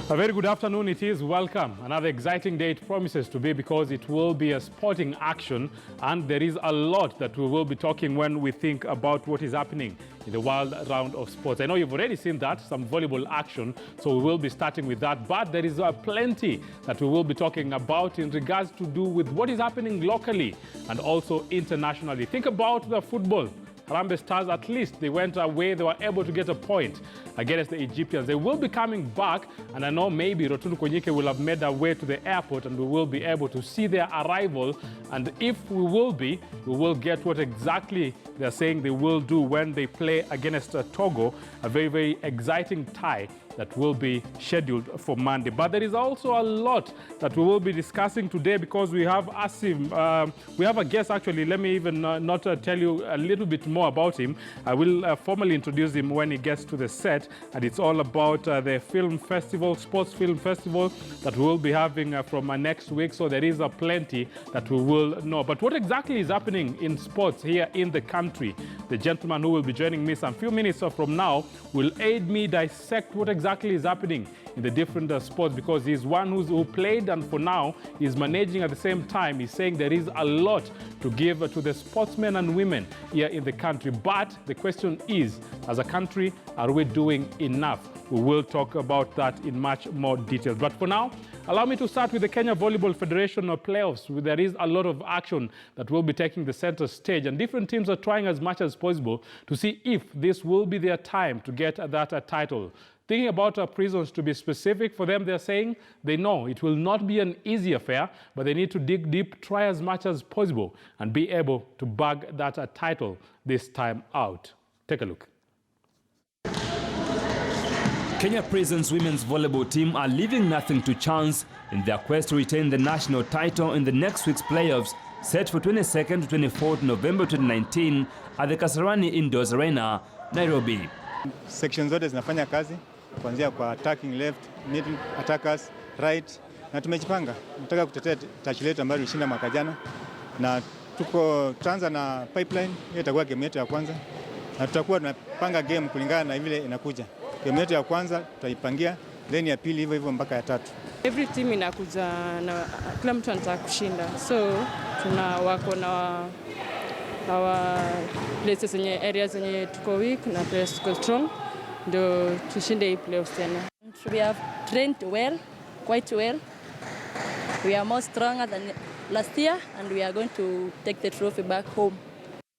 A very good afternoon it is. Welcome. Another exciting day it promises to be because it will be a sporting action and there is a lot that we will be talking when we think about what is happening in the world round of sports. I know you've already seen that, some volleyball action, so we will be starting with that. But there is plenty that we will be talking about in regards to do with what is happening locally and also internationally. Think about the football. Harambee Stars, at least they went away, they were able to get a point against the Egyptians. They will be coming back, and I know maybe Rotundu Konyike will have made their way to the airport and we will be able to see their arrival. And if we will get what exactly they're saying they will do when they play against Togo, a very, very exciting tie that will be scheduled for Monday. But there is also a lot that we will be discussing today because we have Asim. We have a guest, actually. Let me even not tell you a little bit more about him. I will formally introduce him when he gets to the set. And it's all about the film festival, sports film festival that we will be having from next week. So there is plenty that we will know. But what exactly is happening in sports here in the country? The gentleman who will be joining me some few minutes from now will aid me dissect what exactly is happening in the different sports, because he's one who played and for now is managing at the same time. He's saying there is a lot to give to the sportsmen and women here in the country. But the question is, as a country, are we doing enough? We will talk about that in much more detail. But for now, allow me to start with the Kenya Volleyball Federation playoffs. There is a lot of action that will be taking the center stage, and different teams are trying as much as possible to see if this will be their time to get that title. Thinking about Prisons, to be specific, for them, they're saying they know it will not be an easy affair, but they need to dig deep, try as much as possible, and be able to bag that title this time out. Take a look. Kenya Prisons women's volleyball team are leaving nothing to chance in their quest to retain the national title in the next week's playoffs, set for 22nd to 24th November 2019 at the Kasarani Indoors Arena, Nairobi. Sections zote zinafanya kazi kuanzia kwa attacking left, middle, attackers, right, na tumejipanga. Tunataka kutetea taji letu ambayo tulishinda mwaka jana, na tutaanza na pipeline. Hiyo itakuwa game yetu ya kwanza, na tutakuwa tunapanga game kulingana na vile inakuja. Game yetu ya kwanza tutaipangia, then ya pili hivyo hivyo mpaka ya tatu. Every team inakuja na kila mtu anataka kushinda, so wako na our places zenye areas zenye tuko weak na places tuko strong, ndio tushinde hii playoffs tena. We have trained well, quite well. We are more stronger than last year and we are going to take the trophy back home.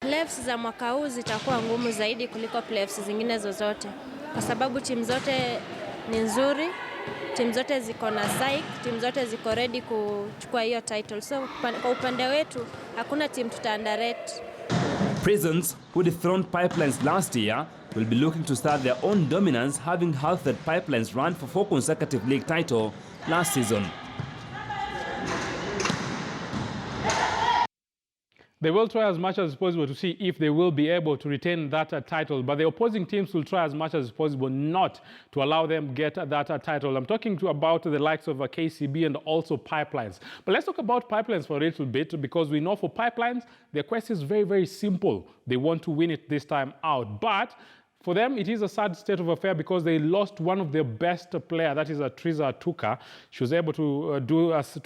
Playoffs za mwaka huu zitakuwa ngumu zaidi kuliko playoffs zingine zozote, kwa sababu timu zote ni nzuri, timu zote ziko na psyche, timu zote ziko ready kuchukua hiyo title. So kwa upande wetu hakuna timu tuta-underrate. Prisons, who dethroned Pipelines last year, will be looking to start their own dominance, having halted Pipelines' run for 4 consecutive league titles last season. They will try as much as possible to see if they will be able to retain that title, but the opposing teams will try as much as possible not to allow them get that title. I'm talking about the likes of KCB and also Pipelines. But let's talk about Pipelines for a little bit, because we know for Pipelines, their quest is very, very simple. They want to win it this time out. But for them, it is a sad state of affair because they lost one of their best players, that is Triza Atuka. She was able to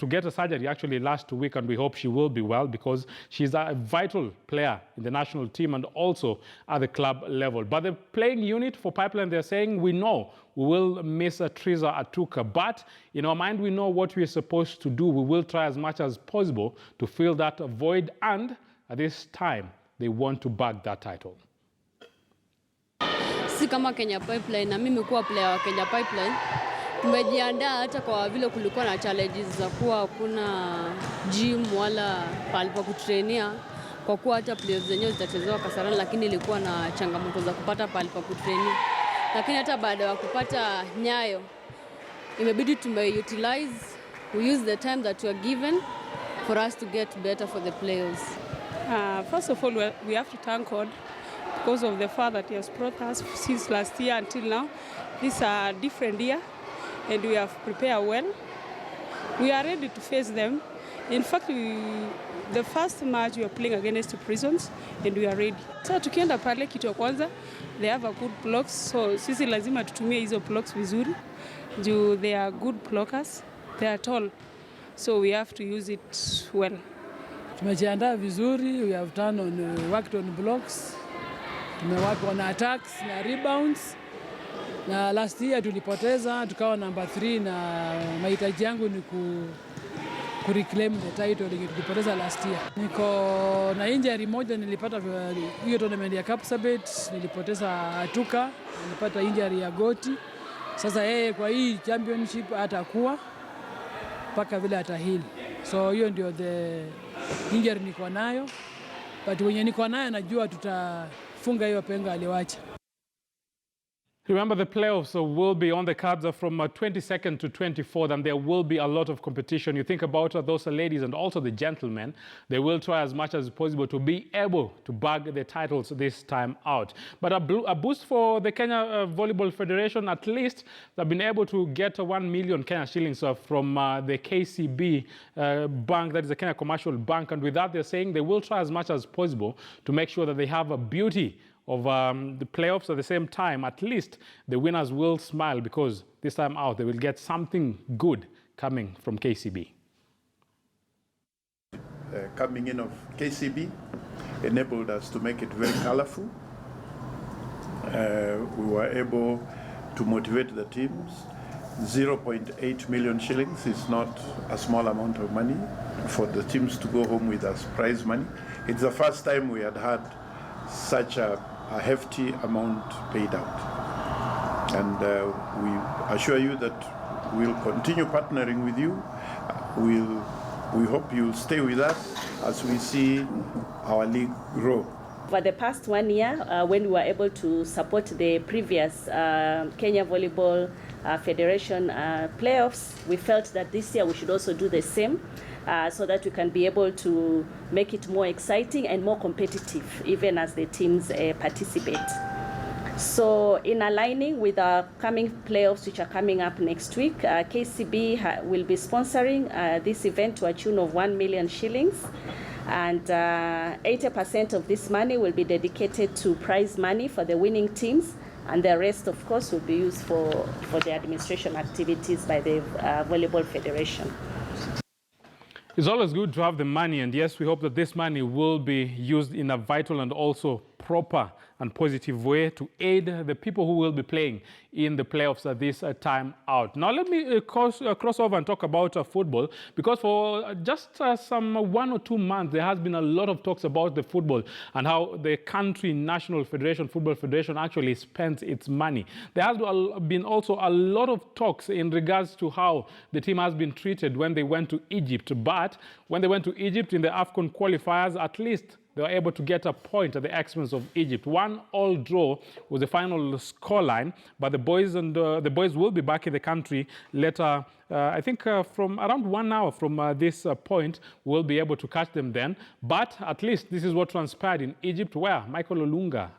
get a surgery actually last week, and we hope she will be well because she's a vital player in the national team and also at the club level. But the playing unit for Pipeline, they're saying, we know we will miss Triza Atuka, but in our mind, we know what we're supposed to do. We will try as much as possible to fill that void, and at this time, they want to bag that title. Sisi kama Kenya Pipeline, na mimi kuwa player wa Kenya Pipeline, tumejiandaa hata kwa vile kulikuwa na challenges za kuwa hakuna gym wala pahali pa kutrainia, kwa kuwa hata players zenyewe zitachezewa Kasarani, lakini ilikuwa na changamoto za kupata pahali pa kutrainia. Lakini hata baada ya kupata Nyayo, imebidi we use the time that we are given for us to get better for the players. First of all, we have to thank God because of the fact that He has brought us since last year until now. This is a different year and we have prepared well. We are ready to face them. In fact, the first match we are playing against the Prisons and we are ready. So tukienda pale kitu ya kwanza they have a good blocks, so sisi lazima tutumie hizo blocks vizuri. They are good blockers, they are tall, so we have to use it well. Tumejiandaa vizuri, we have worked on blocks, tumework on attacks na rebounds. Na last year tulipoteza, tukawa number 3 na mahitaji yangu ni ku reclaim the title tulipoteza last year. Niko na injury moja nilipata hiyo tournament ya Kapsabet, nilipoteza Atuka, nilipata injury ya goti. Sasa yeye kwa hii championship atakuwa mpaka vile atahili. So hiyo ndio the injury niko nayo. But wenye niko nayo najua tutafunga hiyo pengo aliwacha. Remember, the playoffs will be on the cards from 22nd to 24th, and there will be a lot of competition. You think about those ladies and also the gentlemen. They will try as much as possible to be able to bag the titles this time out. But a boost for the Kenya Volleyball Federation. At least they've been able to get 1 million Kenya shillings from the KCB bank, that is the Kenya Commercial Bank. And with that, they're saying they will try as much as possible to make sure that they have a beauty of the playoffs. At the same time, at least the winners will smile, because this time out they will get something good coming from KCB. Coming in of KCB enabled us to make it very colorful. We were able to motivate the teams. 0.8 million shillings is not a small amount of money for the teams to go home with as prize money. It's the first time we had such a hefty amount paid out. And we assure you that we'll continue partnering with you. We hope you'll stay with us as we see our league grow. For the past 1 year, when we were able to support the previous Kenya Volleyball Federation playoffs, we felt that this year we should also do the same. So that we can be able to make it more exciting and more competitive, even as the teams participate. So in aligning with our coming playoffs, which are coming up next week, KCB will be sponsoring this event to a tune of 1 million shillings. And 80% of this money will be dedicated to prize money for the winning teams. And the rest, of course, will be used for the administration activities by the Volleyball Federation. It's always good to have the money, and yes, we hope that this money will be used in a vital and also proper and positive way to aid the people who will be playing in the playoffs at this time out. Now let me cross over and talk about football, because for just some 1 or 2 months there has been a lot of talks about the football and how the country national federation, football federation, actually spends its money. There has been also a lot of talks in regards to how the team has been treated when they went to Egypt. But when they went to Egypt in the AFCON qualifiers, at least they were able to get a point at the expense of Egypt. 1-1 draw was the final scoreline, but the boys will be back in the country later. I think from around 1 hour from this point, we'll be able to catch them then. But at least this is what transpired in Egypt, where Michael Olunga